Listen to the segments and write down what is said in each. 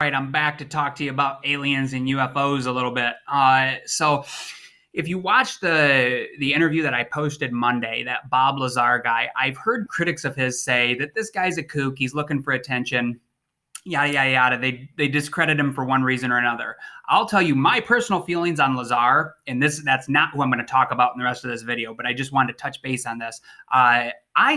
Right, I'm back to talk to you about aliens and UFOs a little bit. So, if you watch the interview that I posted Monday, that Bob Lazar guy, I've heard critics of his say that this guy's a kook. He's looking for attention. Yada yada yada. They discredit him for one reason or another. I'll tell you my personal feelings on Lazar, and that's not who I'm going to talk about in the rest of this video. But I just wanted to touch base on this. I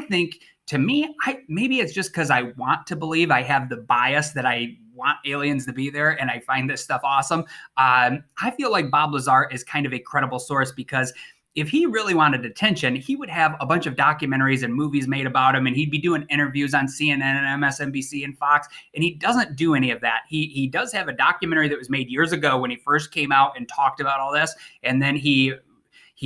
think to me, maybe it's just because I want to believe I have the bias that I want aliens to be there and I find this stuff awesome. I feel like Bob Lazar is kind of a credible source because if he really wanted attention, he would have a bunch of documentaries and movies made about him, and he'd be doing interviews on CNN and MSNBC and Fox, and he doesn't do any of that. He does have a documentary that was made years ago when he first came out and talked about all this, and then he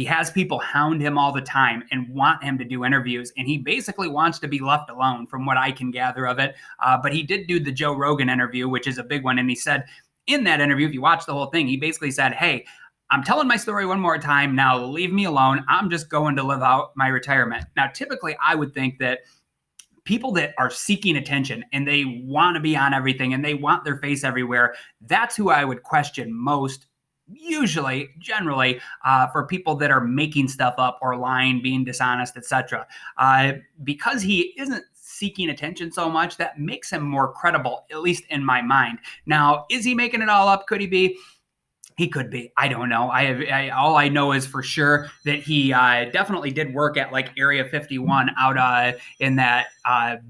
has people hound him all the time and want him to do interviews, and he basically wants to be left alone from what I can gather of it. But he did do the Joe Rogan interview, which is a big one, and he said in that interview, if you watch the whole thing, he basically said, hey, I'm telling my story one more time. Now leave me alone. I'm just going to live out my retirement. Now, typically, I would think that people that are seeking attention and they want to be on everything and they want their face everywhere, that's who I would question most. Usually, generally, for people that are making stuff up or lying, being dishonest, etc. Because he isn't seeking attention so much, that makes him more credible, at least in my mind. Now, is he making it all up? Could he be? He could be. I don't know. All I know is for sure that he definitely did work at like Area 51 out in that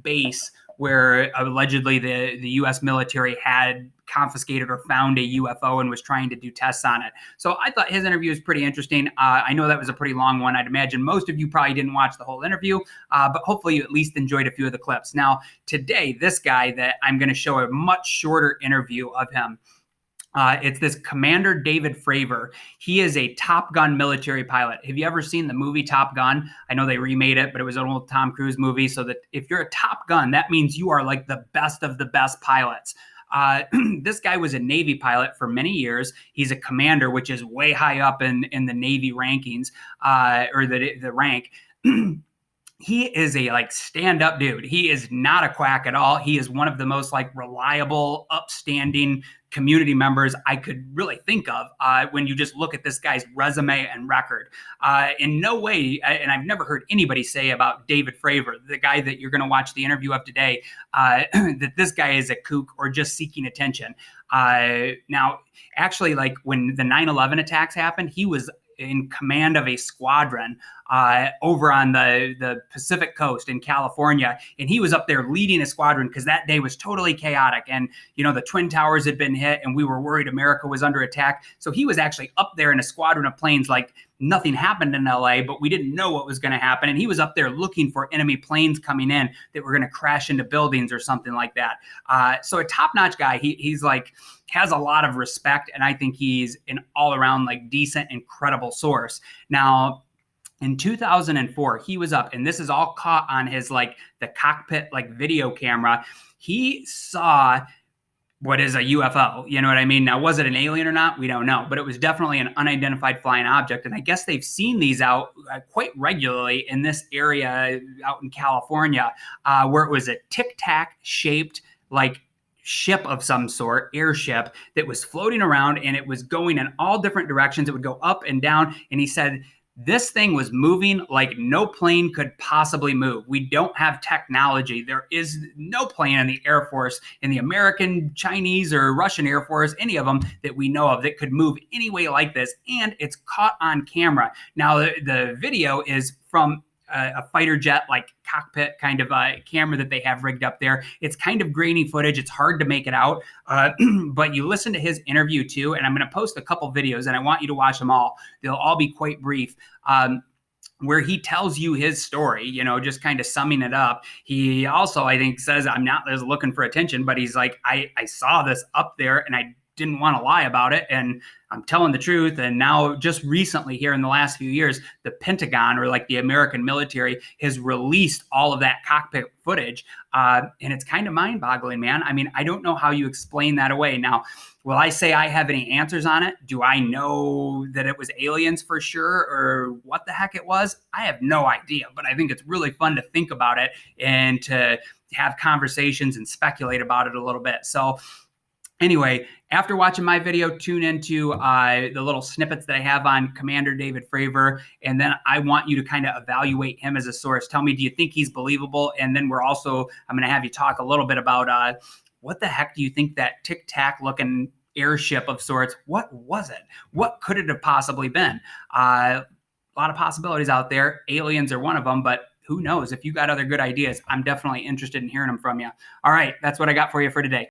base where allegedly the U.S. military had confiscated or found a UFO and was trying to do tests on it. So I thought his interview was pretty interesting. I know that was a pretty long one. I'd imagine most of you probably didn't watch the whole interview, but hopefully you at least enjoyed a few of the clips. Now, today, this guy that I'm going to show a much shorter interview of him. It's this Commander David Fravor. He is a Top Gun military pilot. Have you ever seen the movie Top Gun? I know they remade it, but it was an old Tom Cruise movie. So that if you're a Top Gun, that means you are like the best of the best pilots. This guy was a Navy pilot for many years. He's a commander, which is way high up in the Navy rankings, or the rank. He is a like stand-up dude. He is not a quack at all. He is one of the most like reliable, upstanding community members I could really think of when you just look at this guy's resume and record. In no way, and I've never heard anybody say about David Fravor, the guy that you're going to watch the interview of today, that this guy is a kook or just seeking attention. Now, actually, like when the 9/11 attacks happened, he was in command of a squadron over on the Pacific coast in California. And he was up there leading a squadron because that day was totally chaotic. And, you know, the Twin Towers had been hit and we were worried America was under attack. So he was actually up there in a squadron of planes like nothing happened in LA, but we didn't know what was going to happen. And he was up there looking for enemy planes coming in that were going to crash into buildings or something like that. So a top-notch guy. He's like has a lot of respect, and I think he's an all-around like decent, incredible source. Now, in 2004, he was up, and this is all caught on his like the cockpit like video camera. He saw what is a UFO, you know what I mean? Now, was it an alien or not? We don't know, but it was definitely an unidentified flying object. And I guess they've seen these out quite regularly in this area out in California, where it was a tic-tac shaped like ship of some sort, airship that was floating around, and it was going in all different directions. It would go up and down. And he said, this thing was moving like no plane could possibly move. We don't have technology. There is no plane in the Air Force, in the American, Chinese, or Russian Air Force, any of them that we know of that could move any way like this. And it's caught on camera. Now, the video is from a fighter jet like cockpit kind of camera that they have rigged up there. It's kind of grainy footage. It's hard to make it out. But you listen to his interview too, and I'm going to post a couple videos and I want you to watch them all. They'll all be quite brief. Where he tells you his story, you know, just kind of summing it up. He also, I think, says, I'm not just looking for attention, but he's like, I saw this up there and I didn't want to lie about it. And I'm telling the truth. And now just recently here in the last few years, the Pentagon or like the American military has released all of that cockpit footage. And it's kind of mind boggling, man. I mean, I don't know how you explain that away. Now, will I say I have any answers on it? Do I know that it was aliens for sure or what the heck it was? I have no idea, but I think it's really fun to think about it and to have conversations and speculate about it a little bit. So Anyway, after watching my video, tune into the little snippets that I have on Commander David Fravor, and then I want you to kind of evaluate him as a source. Tell me, do you think he's believable? And then I'm going to have you talk a little bit about what the heck do you think that Tic Tac looking airship of sorts, what was it? What could it have possibly been? A lot of possibilities out there. Aliens are one of them, but who knows? If you got other good ideas, I'm definitely interested in hearing them from you. All right, that's what I got for you for today.